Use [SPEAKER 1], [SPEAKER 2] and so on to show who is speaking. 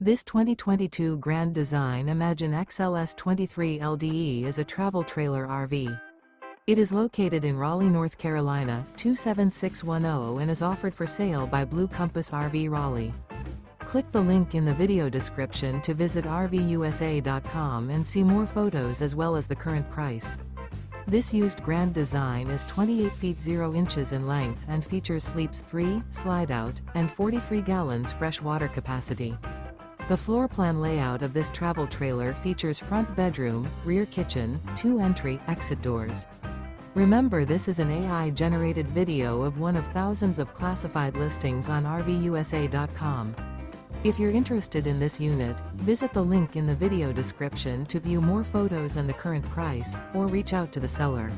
[SPEAKER 1] This 2022 Grand Design Imagine XLS 23 LDE is a travel trailer RV. It is located in Raleigh, North Carolina, 27610 and is offered for sale by Blue Compass RV Raleigh. Click the link in the video description to visit RVUSA.com and see more photos as well as the current price. This used Grand Design is 28 feet 0 inches in length and features sleeps 3, Slideout, and 43 gallons fresh water capacity. The floor plan layout of this travel trailer features front bedroom, rear kitchen, 2 entry/exit doors. Remember, this is an AI-generated video of one of thousands of classified listings on RVUSA.com. If you're interested in this unit, visit the link in the video description to view more photos and the current price, or reach out to the seller.